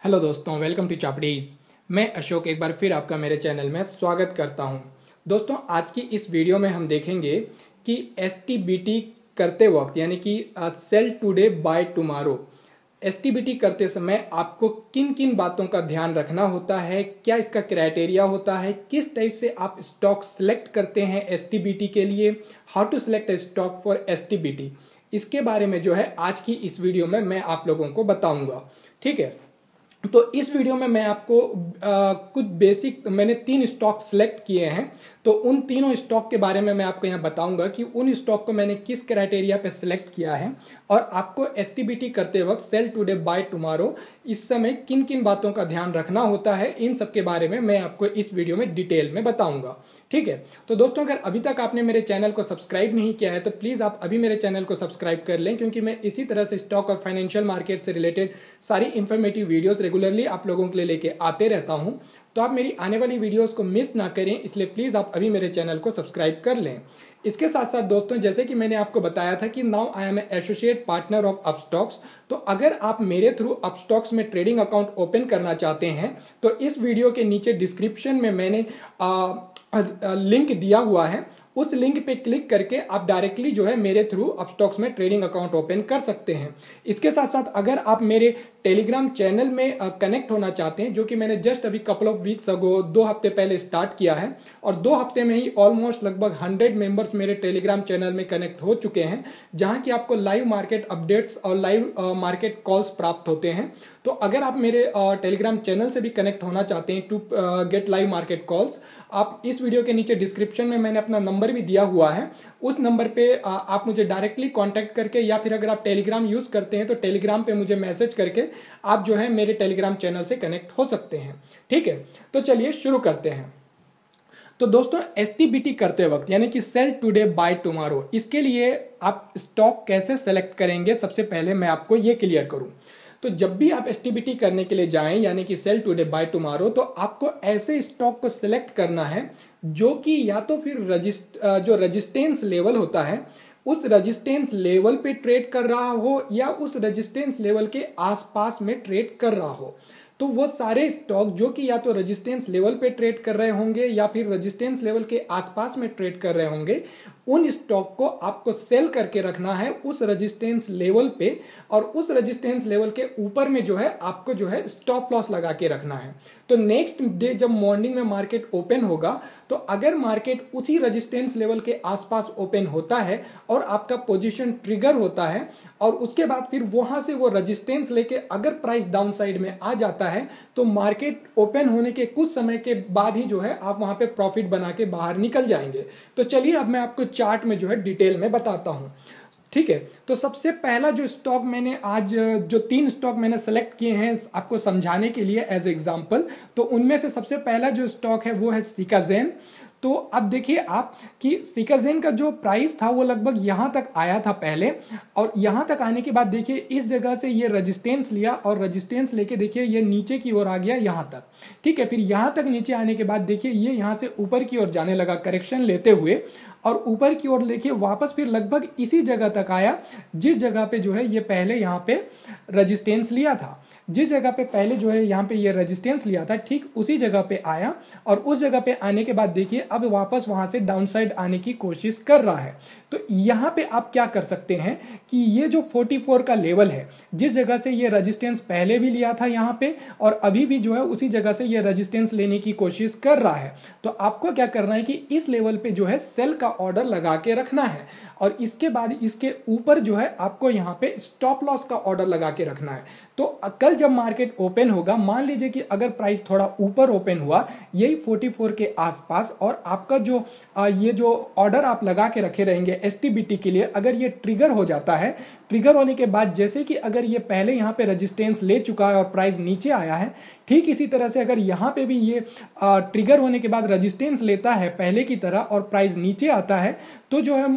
Hello दोस्तों, welcome to चापड़ीज। मैं अशोक एक बार फिर आपका मेरे चैनल में स्वागत करता हूं। दोस्तों, आज की इस वीडियो में हम देखेंगे कि एसटीबीटी करते वक्त यानी कि sell today buy tomorrow, STBT करते समय आपको किन किन बातों का ध्यान रखना होता है, क्या इसका क्राइटेरिया होता है, किस टाइप से आप स्टॉक सेलेक्ट करते हैं एसटीबीटी के लिए, how to select a stock for STBT, इसके बारे में जो है आज की इस वीडियो में मैं आप लोगों को बताऊंगा। ठीक है, तो इस वीडियो में मैं आपको कुछ बेसिक, मैंने 3 स्टॉक सिलेक्ट किए हैं, तो उन तीनों स्टॉक के बारे में मैं आपको यहाँ बताऊंगा कि उन स्टॉक को मैंने किस क्राइटेरिया पे सिलेक्ट किया है और आपको एसटीबीटी करते वक्त सेल टुडे बाय टुमारो इस समय किन किन बातों का ध्यान रखना होता है, इन सब के बारे में मैं आपको इस वीडियो में डिटेल में बताऊंगा। ठीक है, तो दोस्तों, अगर अभी तक आपने मेरे चैनल को सब्सक्राइब नहीं किया है तो प्लीज आप अभी मेरे चैनल को सब्सक्राइब कर लें, क्योंकि मैं इसी तरह से स्टॉक और फाइनेंशियल मार्केट से रिलेटेड सारी इंफॉर्मेटिव वीडियोस रेगुलरली आप लोगों के लिए लेके आते रहता हूं। तो आप मेरी आने वाली वीडियोस को मिस ना करें, इसलिए प्लीज आप अभी मेरे चैनल को सब्सक्राइब कर लें। इसके साथ साथ दोस्तों, जैसे कि मैंने आपको बताया था कि now I am associate partner of Upstox, तो अगर आप मेरे थ्रू अपस्टॉक्स में ट्रेडिंग अकाउंट ओपन करना चाहते हैं तो इस वीडियो के नीचे डिस्क्रिप्शन में मैंने लिंक दिया हुआ है, उस लिंक पे क्लिक करके आप डायरेक्टली जो है मेरे थ्रू अपस्टॉक्स में ट्रेडिंग अकाउंट ओपन कर सकते हैं। इसके साथ साथ अगर आप मेरे टेलीग्राम चैनल में कनेक्ट होना चाहते हैं, जो कि मैंने जस्ट अभी कपल ऑफ वीक्स अगो 2 हफ्ते पहले स्टार्ट किया है और 2 हफ्ते में ही ऑलमोस्ट लगभग 100 मेंबर्स मेरे टेलीग्राम चैनल में कनेक्ट हो चुके हैं, जहां की आपको लाइव मार्केट अपडेट्स और लाइव मार्केट कॉल्स प्राप्त होते हैं। तो अगर आप मेरे टेलीग्राम चैनल से भी कनेक्ट होना चाहते हैं to get live market calls, आप इस वीडियो के नीचे डिस्क्रिप्शन में मैंने अपना नंबर भी दिया हुआ है, उस नंबर पे आप मुझे डायरेक्टली कांटेक्ट करके, या फिर अगर आप टेलीग्राम यूज करते हैं तो टेलीग्राम पे मुझे मैसेज करके आप जो है मेरे टेलीग्राम चैनल से कनेक्ट हो सकते हैं। ठीक है, तो चलिए शुरू करते हैं। तो दोस्तों, एसटीबीटी करते वक्त यानी कि सेल टुडे बाय टुमारो, इसके लिए आप स्टॉक कैसे सेलेक्ट करेंगे, सबसे पहले मैं आपको ये क्लियर करूं। तो जब भी आप एसटीबीटी करने के लिए जाएं यानी कि सेल टुडे बाय टुमारो, तो आपको ऐसे स्टॉक को सिलेक्ट करना है जो कि या तो फिर जो रेजिस्टेंस लेवल होता है उस रेजिस्टेंस लेवल पे ट्रेड कर रहा हो या उस रेजिस्टेंस लेवल के आसपास में ट्रेड कर रहा हो। तो वो सारे स्टॉक जो कि या तो रेजिस्टेंस लेवल पे ट्रेड कर रहे होंगे या फिर रेजिस्टेंस लेवल के आसपास में ट्रेड कर रहे होंगे, उन स्टॉक को आपको सेल करके रखना है उस रेजिस्टेंस लेवल पे, और उस रेजिस्टेंस लेवल के ऊपर में जो है आपको जो है स्टॉप लॉस लगा के रखना है। तो नेक्स्ट डे जब मॉर्निंग में मार्केट ओपन होगा, तो अगर मार्केट उसी रेजिस्टेंस लेवल के आसपास ओपन होता है और आपका पोजीशन ट्रिगर होता है और उसके बाद फिर वहां से वो रेजिस्टेंस लेके अगर प्राइस डाउन साइड में आ जाता है, तो मार्केट ओपन होने के कुछ समय के बाद ही जो है आप वहां पे प्रॉफिट बना के बाहर निकल जाएंगे। तो चलिए अब मैं आपको चार्ट में जो है डिटेल में बताता हूं। ठीक है, तो सबसे पहला जो स्टॉक मैंने आज, जो 3 स्टॉक मैंने सेलेक्ट किए हैं आपको समझाने के लिए एज एग्जांपल, तो उनमें से सबसे पहला जो स्टॉक है वो है सिकाजेन। तो अब देखिए आप कि सिकाजेन का जो प्राइस था वो लगभग यहां तक आया था पहले, और यहां तक आने के बाद देखिए इस जगह से ये रेजिस्टेंस लिया और रेजिस्टेंस लेके देखिए ये नीचे की ओर आ गया यहां तक। ठीक है, फिर यहां तक नीचे आने के बाद देखिए ये यहां से ऊपर की ओर जाने लगा करेक्शन लेते हुए, और ऊपर की ओर देखिए वापस फिर लगभग इसी जगह तक आया जिस जगह पे जो है ये पहले यहां पे रेजिस्टेंस लिया था। जिस जगह पे पहले जो है यहाँ पे ये रेजिस्टेंस लिया था, ठीक उसी जगह पे आया, और उस जगह पे आने के बाद देखिए अब वापस वहां से डाउन साइड आने की कोशिश कर रहा है। तो यहाँ पे आप क्या कर सकते हैं कि ये जो 44 का लेवल है, जिस जगह से ये रेजिस्टेंस पहले भी लिया था यहाँ पे और अभी भी जो है उसी जगह से ये रेजिस्टेंस लेने की कोशिश कर रहा है, तो आपको क्या करना है कि इस लेवल पे जो है सेल का ऑर्डर लगा के रखना है, और इसके बाद इसके ऊपर जो है आपको यहाँ पे स्टॉप लॉस का ऑर्डर लगा के रखना है। तो कल जब मार्केट ओपन होगा, मान लीजिए कि अगर प्राइस थोड़ा ऊपर ओपन हुआ यही 44 के आसपास, और आपका जो ये जो ऑर्डर आप लगा के रखे रहेंगे एसटीबीटी के लिए, अगर ये ट्रिगर हो जाता है, ट्रिगर होने के बाद जैसे कि अगर ये पहले यहाँ पे रेजिस्टेंस ले चुका है और प्राइस नीचे आया है, ठीक इसी तरह से अगर यहाँ पे भी ये ट्रिगर होने के बाद रेजिस्टेंस लेता है पहले की तरह और प्राइस नीचे आता है, तो जो है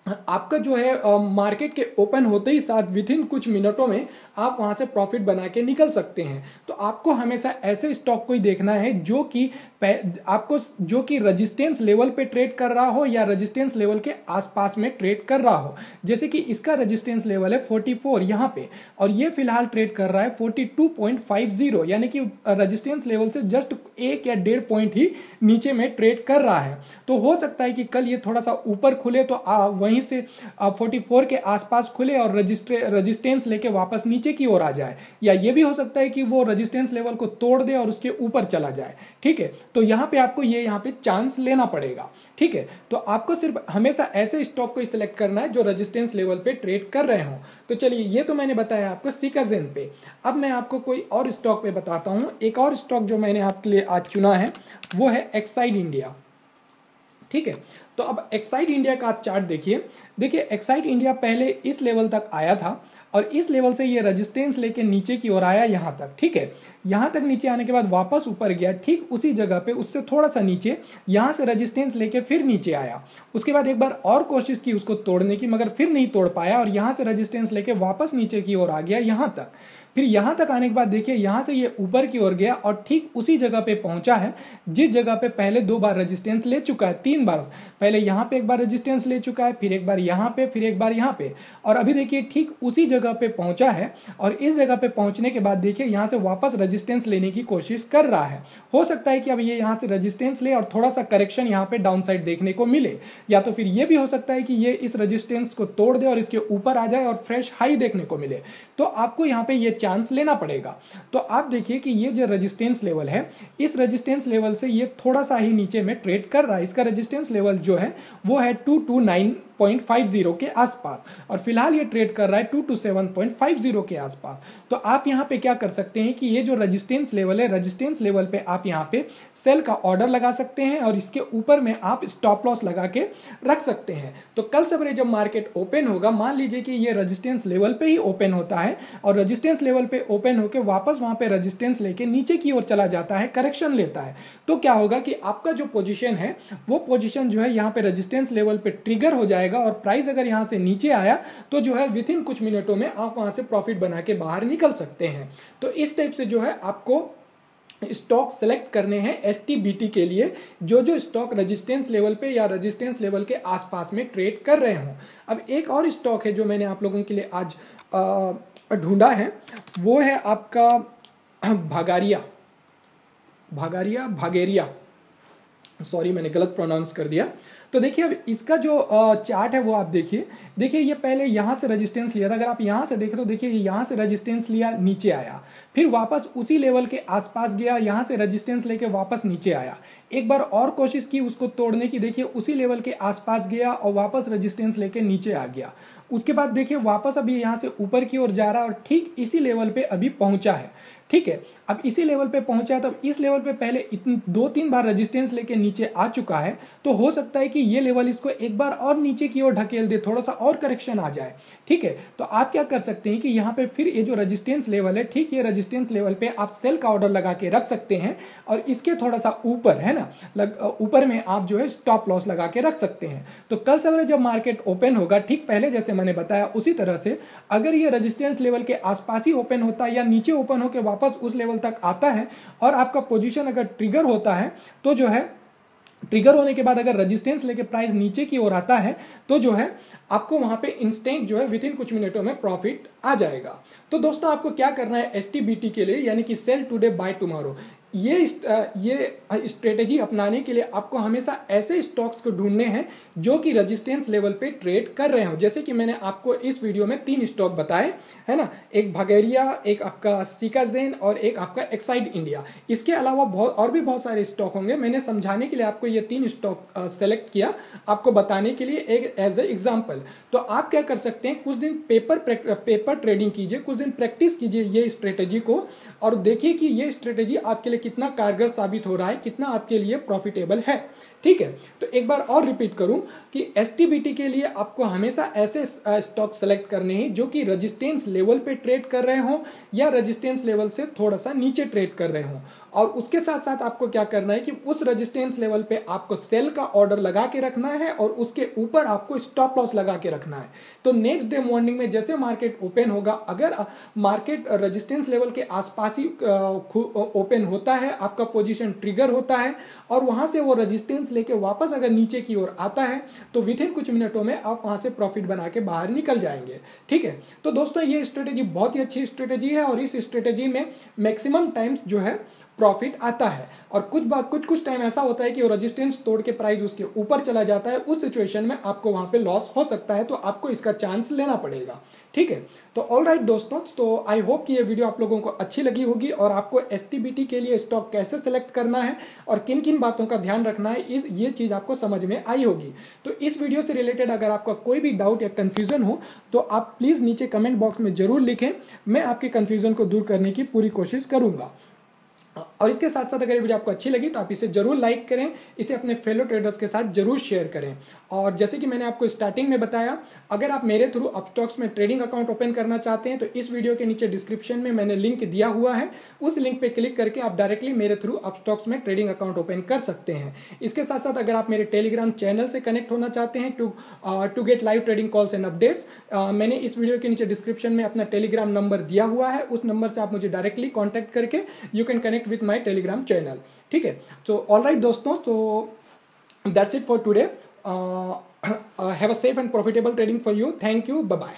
आपका जो है मार्केट के ओपन होते ही साथ विद इन कुछ मिनटों में आप वहां से प्रॉफिट बना के निकल सकते हैं। तो आपको हमेशा ऐसे स्टॉक को ही देखना है जो कि आपको जो कि रेजिस्टेंस लेवल पे ट्रेड कर रहा हो या रेजिस्टेंस लेवल के आसपास में ट्रेड कर रहा हो। जैसे कि इसका रेजिस्टेंस लेवल है 44 यहाँ पे, और ये फिलहाल ट्रेड कर रहा है 42.50, यानी कि रेजिस्टेंस लेवल से जस्ट 1 या 1.5 पॉइंट ही नीचे में ट्रेड कर रहा है। तो हो सकता है कि कल ये थोड़ा सा ऊपर खुले तो वहीं से 44 के आसपास खुले और रेजिस्टेंस लेके वापस नीचे की ओर आ जाए, या ये भी हो सकता है कि वो रेजिस्टेंस लेवल को तोड़ दे और उसके ऊपर चला जाए। ठीक है, तो यहाँ पे आपको ये यहाँ पे चांस लेना पड़ेगा। ठीक है, तो आपको सिर्फ हमेशा ऐसे स्टॉक को सिलेक्ट करना है जो रेजिस्टेंस लेवल पे ट्रेड कर रहे हो। तो चलिए, ये तो मैंने बताया आपको सिकाजेन पे। अब मैं आपको कोई और स्टॉक पे बताता हूँ। एक और स्टॉक जो मैंने आपके लिए आज चुना है वो है एक्साइड इंडिया। ठीक है, तो अब एक्साइड इंडिया का आप चार्ट देखिए एक्साइड इंडिया पहले इस लेवल तक आया था और इस लेवल से ये रेजिस्टेंस लेके नीचे की ओर आया यहां तक। ठीक है, यहां तक नीचे आने के बाद वापस ऊपर गया, ठीक उसी जगह पे उससे थोड़ा सा नीचे यहां से रेजिस्टेंस लेके फिर नीचे आया। उसके बाद एक बार और कोशिश की उसको तोड़ने की, मगर फिर नहीं तोड़ पाया और यहां से रेजिस्टेंस लेके वापस नीचे की ओर आ गया यहां तक। फिर यहां तक आने के बाद देखिए यहां से ये ऊपर की ओर गया और ठीक उसी जगह पे पहुंचा है जिस जगह पे पहले 2 बार रेजिस्टेंस ले चुका है, 3 बार। पहले यहां पे एक बार रेजिस्टेंस ले चुका है, फिर एक बार यहां पे, फिर एक बार यहां पे, और अभी देखिए ठीक उसी जगह पे पहुंचा है। और इस जगह पे पहुंचने के बाद देखिए यहां से वापस रेजिस्टेंस लेने की कोशिश कर रहा है। हो सकता है कि अब ये यहां से रेजिस्टेंस ले और थोड़ा सा करेक्शन यहां पे डाउन साइड देखने को मिले, या तो फिर ये भी हो सकता है कि ये इस रेजिस्टेंस को तोड़ दे और इसके ऊपर आ जाए और फ्रेश हाई देखने को मिले। तो आपको यहां पे ये चांस लेना पड़ेगा। तो आप देखिए कि ये जो रेजिस्टेंस लेवल है, इस रेजिस्टेंस लेवल से ये थोड़ा सा ही नीचे में ट्रेड कर रहा है। इसका रेजिस्टेंस लेवल जो है वो है 229.50 के आसपास, और फिलहाल ये ट्रेड कर रहा है 227.50 के आसपास। तो आप यहां पे क्या कर सकते हैं कि ये जो रेजिस्टेंस लेवल है, रेजिस्टेंस लेवल पे आप यहां पे सेल का ऑर्डर लगा सकते हैं और इसके ऊपर में आप स्टॉप लॉस लगा के रख सकते हैं। तो कल सवेरे जब मार्केट ओपन होगा, मान लीजिए कि ये रेजिस्टेंस लेवल पे ही ओपन होता है और रेजिस्टेंस लेवल पे ओपन होकर वापस वहां पे रेजिस्टेंस लेके नीचे की ओर चला जाता है, करेक्शन लेता है, तो क्या होगा कि आपका जो पोजीशन है वो पोजीशन जो है यहाँ पे रेजिस्टेंस लेवल पे ट्रिगर हो जाएगा और प्राइस अगर यहाँ से नीचे आया तो जो है विद इन कुछ मिनटों में आप वहां से प्रॉफिट बना के बाहर निकल सकते हैं। तो इस टाइप से जो है आपको स्टॉक सेलेक्ट करने हैं एसटीबीटी के लिए, जो स्टॉक रेजिस्टेंस लेवल पे या रेजिस्टेंस लेवल के आसपास में ट्रेड कर रहे हो। अब एक और स्टॉक है जो मैंने आप लोगों के लिए आज ढूंढा है, वो है आपका भागेरिया, सॉरी मैंने गलत प्रोनाउंस कर दिया। तो देखिए अब इसका जो चार्ट है वो आप देखिए ये पहले यहां से रेजिस्टेंस लिया था। अगर आप यहां से देखें तो देखिए यहां से रेजिस्टेंस लिया, नीचे आया, फिर वापस उसी लेवल के आसपास गया, यहां से रेजिस्टेंस लेके वापस नीचे आया, एक बार और कोशिश की उसको तोड़ने की, देखिए उसी लेवल के आसपास गया और वापस रेजिस्टेंस लेके नीचे आ गया। उसके बाद देखिए वापस अभी यहां से ऊपर की ओर जा रहा है और ठीक इसी लेवल पे अभी पहुंचा है। ठीक है, अब इसी लेवल पे पहुंचा है, तब इस लेवल पे पहले 2-3 बार रेजिस्टेंस लेके नीचे आ चुका है। तो हो सकता है कि ये लेवल इसको एक बार और नीचे की ओर ढकेल दे, थोड़ा सा और करेक्शन आ जाए। ठीक है, तो आप क्या कर सकते हैं कि यहाँ पे फिर ये जो रेजिस्टेंस लेवल है, ठीक ये रेजिस्टेंस लेवल पे आप सेल का ऑर्डर लगा के रख सकते हैं और इसके थोड़ा सा ऊपर है ना, ऊपर में आप जो है स्टॉप लॉस लगा के रख सकते हैं। तो कल सवेरे जब मार्केट ओपन होगा, ठीक पहले जैसे मैंने बताया उसी तरह से अगर ये रेजिस्टेंस लेवल के आसपास ही ओपन होता है या नीचे ओपन होकर वापस उस लेवल तक आता है और आपका पोजीशन अगर ट्रिगर होता है, तो जो है ट्रिगर होने के बाद अगर रेजिस्टेंस लेके प्राइस नीचे की ओर आता है तो जो है आपको वहां पे इंस्टेंट जो है विद इन कुछ मिनटों में प्रॉफिट आ जाएगा। तो दोस्तों आपको क्या करना है एसटीबीटी के लिए, यानी कि सेल टुडे बाय टुमारो, ये स्ट्रेटेजी अपनाने के लिए आपको हमेशा ऐसे स्टॉक्स को ढूंढने हैं जो कि रेजिस्टेंस लेवल पे ट्रेड कर रहे हो। जैसे कि मैंने आपको इस वीडियो में 3 स्टॉक बताए है ना, एक भागेरिया, एक आपका सिकाजेन और एक आपका एक्साइड इंडिया। इसके अलावा और भी बहुत सारे स्टॉक होंगे। मैंने समझाने के लिए आपको ये 3 स्टॉक सेलेक्ट किया, आपको बताने के लिए एक एज ए एग्जाम्पल। तो आप क्या कर सकते हैं, कुछ दिन पेपर ट्रेडिंग कीजिए, कुछ दिन प्रैक्टिस कीजिए ये स्ट्रेटेजी को और देखिए कि ये स्ट्रेटेजी आपके लिए कितना कारगर साबित हो रहा है, कितना आपके लिए प्रॉफिटेबल है। ठीक है, तो एक बार और रिपीट करूं कि एसटीबीटी के लिए आपको हमेशा ऐसे स्टॉक सेलेक्ट करने हैं जो कि रेजिस्टेंस लेवल पे ट्रेड कर रहे हो या रेजिस्टेंस लेवल से थोड़ा सा नीचे ट्रेड कर रहे हो। और उसके साथ साथ आपको क्या करना है कि उस रेजिस्टेंस लेवल पे आपको सेल का ऑर्डर लगा के रखना है और उसके ऊपर आपको स्टॉप लॉस लगा के रखना है। तो नेक्स्ट डे मॉर्निंग में जैसे मार्केट ओपन होगा, अगर मार्केट रेजिस्टेंस लेवल के आसपास ही ओपन होता है, आपका पोजीशन ट्रिगर होता है और वहां से वो रेजिस्टेंस लेके वापस अगर नीचे की ओर आता है तो विद इन कुछ मिनटों में आप वहां से प्रॉफिट बना के बाहर निकल जाएंगे। ठीक है, तो दोस्तों ये स्ट्रेटेजी बहुत ही अच्छी स्ट्रेटेजी है और इस स्ट्रेटेजी में मैक्सिमम टाइम्स जो है प्रॉफिट आता है। और कुछ टाइम ऐसा होता है कि वो रेजिस्टेंस तोड़ के प्राइस उसके ऊपर चला जाता है, उस सिचुएशन में आपको वहां पे लॉस हो सकता है, तो आपको इसका चांस लेना पड़ेगा। ठीक है, तो ऑल राइट दोस्तों, तो आई होप कि ये वीडियो आप लोगों को अच्छी लगी होगी और आपको एसटीबीटी के लिए स्टॉक कैसे सेलेक्ट करना है और किन किन बातों का ध्यान रखना है, ये चीज आपको समझ में आई होगी। तो इस वीडियो से रिलेटेड अगर आपका कोई भी डाउट या कंफ्यूजन हो तो आप प्लीज नीचे कमेंट बॉक्स में जरूर लिखें, मैं आपके कंफ्यूजन को दूर करने की पूरी कोशिश करूंगा। और इसके साथ साथ अगर ये वीडियो आपको अच्छी लगी तो आप इसे जरूर लाइक करें, इसे अपने फेलो ट्रेडर्स के साथ जरूर शेयर करें। और जैसे कि मैंने आपको स्टार्टिंग में बताया, अगर आप मेरे थ्रू अपस्टॉक्स में ट्रेडिंग अकाउंट ओपन करना चाहते हैं तो इस वीडियो के नीचे डिस्क्रिप्शन में मैंने लिंक दिया हुआ है, उस लिंक पे क्लिक करके आप डायरेक्टली मेरे थ्रू अपस्टॉक्स में ट्रेडिंग अकाउंट ओपन कर सकते हैं। इसके साथ साथ अगर आप मेरे टेलीग्राम चैनल से कनेक्ट होना चाहते हैं to get live trading calls and updates, मैंने इस वीडियो के नीचे डिस्क्रिप्शन में अपना टेलीग्राम नंबर दिया हुआ है, उस नंबर से आप मुझे डायरेक्टली कॉन्टैक्ट करके you can connect with my Telegram channel. ठीक है, तो ऑल राइट दोस्तों, तो that's it for today. Have a safe and profitable trading for you. Thank you, bye bye.